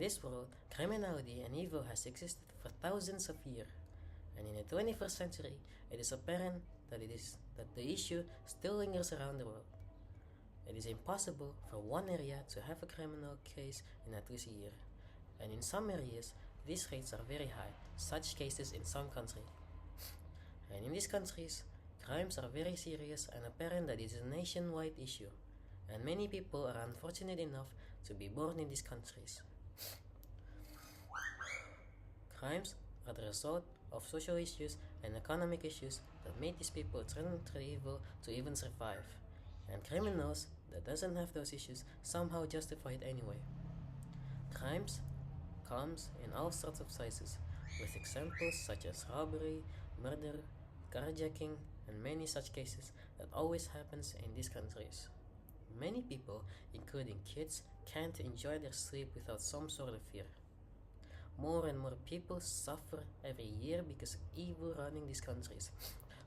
this world, criminality and evil has existed for thousands of years, and in the 21st century, it is apparent that the issue still lingers around the world. It is impossible for one area to have a criminal case in at least a year, and in some areas, these rates are very high, such cases in some countries. And in these countries, crimes are very serious and apparent that it is a nationwide issue, and many people are unfortunate enough to be born in these countries. Crimes are the result of social issues and economic issues that make these people turn to evil to even survive, and criminals that doesn't have those issues somehow justify it anyway. Crimes comes in all sorts of sizes, with examples such as robbery, murder, carjacking, and many such cases that always happens in these countries. Many people, including kids, can't enjoy their sleep without some sort of fear. More and more people suffer every year because of evil running these countries,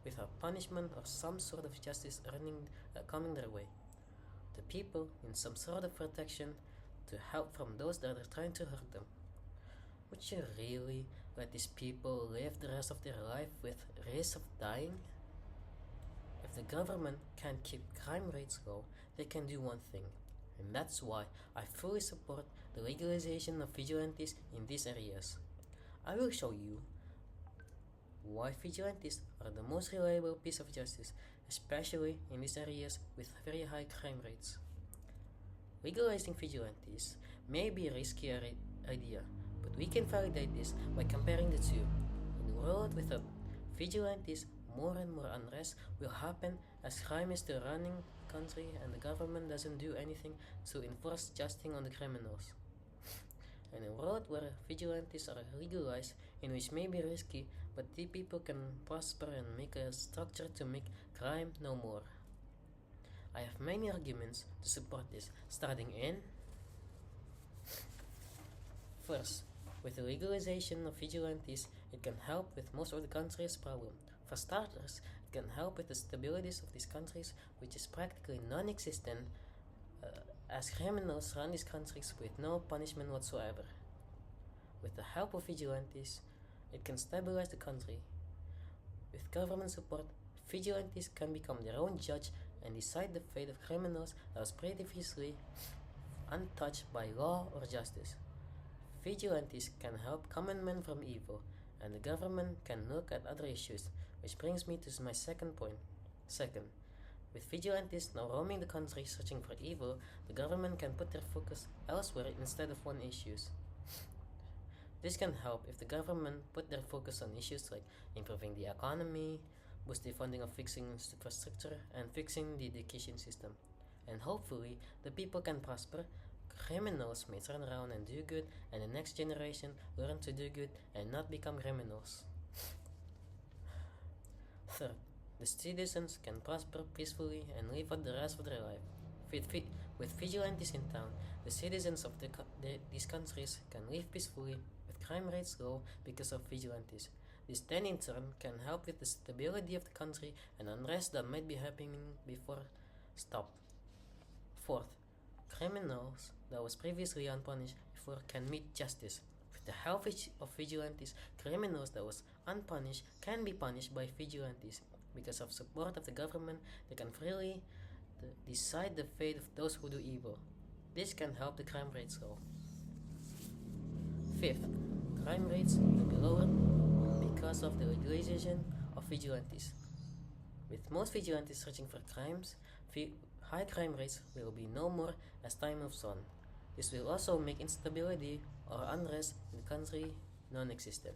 without punishment or some sort of justice coming their way. The people need some sort of protection to help from those that are trying to hurt them. Would you really let these people live the rest of their life with risk of dying? If the government can't keep crime rates low, they can do one thing, and that's why I fully support the legalization of vigilantes in these areas. I will show you why vigilantes are the most reliable piece of justice, especially in these areas with very high crime rates. Legalizing vigilantes may be a risky idea, but we can validate this by comparing the two. In a world without vigilantes, more and more unrest will happen as crime is still running the country and the government doesn't do anything to enforce justice on the criminals. In a world where vigilantes are legalized, in which may be risky, but the people can prosper and make a structure to make crime no more. I have many arguments to support this, starting in first, with the legalization of vigilantes, it can help with most of the country's problem. For starters, it can help with the stability of these countries, which is practically non-existent, as criminals run these countries with no punishment whatsoever. With the help of vigilantes, it can stabilize the country. With government support, vigilantes can become their own judge and decide the fate of criminals that was previously untouched by law or justice. Vigilantes can help common men from evil, and the government can look at other issues, which brings me to my second point. Second, with vigilantes now roaming the country searching for evil, the government can put their focus elsewhere instead of on issues. This can help if the government put their focus on issues like improving the economy, boost the funding of fixing infrastructure, and fixing the education system. And hopefully, the people can prosper. Criminals may turn around and do good, and the next generation learn to do good and not become criminals. Third, the citizens can prosper peacefully and live out the rest of their life. With vigilantes in town, the citizens of these countries can live peacefully with crime rates low because of vigilantes. This then in turn can help with the stability of the country and unrest that might be happening before stop. Fourth, criminals that was previously unpunished before can meet justice. With the help of vigilantes, criminals that was unpunished can be punished by vigilantes. Because of support of the government, they can freely decide the fate of those who do evil. This can help the crime rates low. Fifth, crime rates will be lowered because of the legalization of vigilantes. With most vigilantes searching for crimes, high crime rates will be no more as time moves on. This will also make instability or unrest in the country non-existent.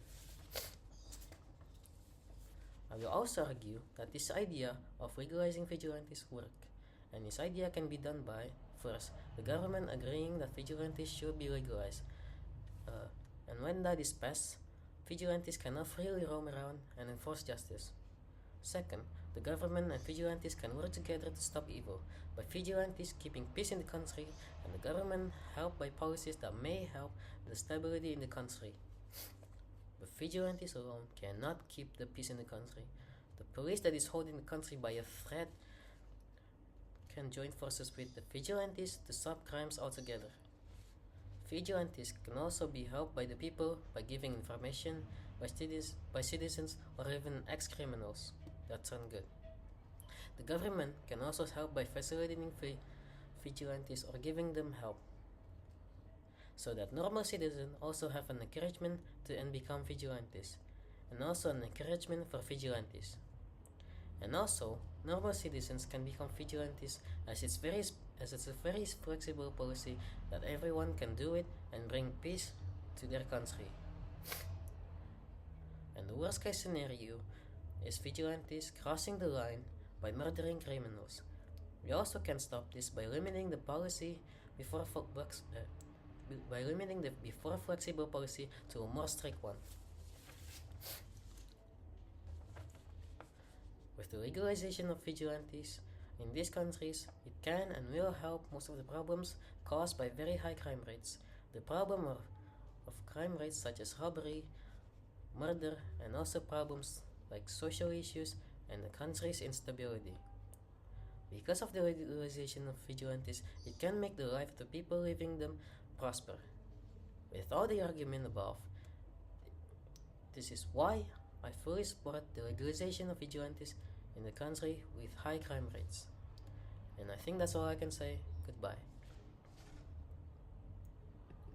I will also argue that this idea of legalizing vigilantes work, and this idea can be done by, first, the government agreeing that vigilantes should be legalized, and when that is passed, vigilantes cannot freely roam around and enforce justice. Second, the government and vigilantes can work together to stop evil, by vigilantes keeping peace in the country and the government helped by policies that may help the stability in the country. But vigilantes alone cannot keep the peace in the country. The police that is holding the country by a threat can join forces with the vigilantes to stop crimes altogether. Vigilantes can also be helped by the people by giving information by citizens or even ex-criminals that turn good. The government can also help by facilitating vigilantes or giving them help, so that normal citizens also have an encouragement to and become vigilantes, and also an encouragement for vigilantes. And also, normal citizens can become vigilantes as it's a very flexible policy that everyone can do it and bring peace to their country. And the worst case scenario is vigilantes crossing the line by murdering criminals. We also can stop this by limiting the policy before by limiting the before flexible policy to a more strict one. With the legalization of vigilantes in these countries, it can and will help most of the problems caused by very high crime rates. The problem of crime rates such as robbery, murder, and also problems like social issues and the country's instability. Because of the legalization of vigilantes, it can make the life of the people living them prosper. With all the argument above, this is why I fully support the legalization of vigilantes in the country with high crime rates. And I think that's all I can say. Goodbye.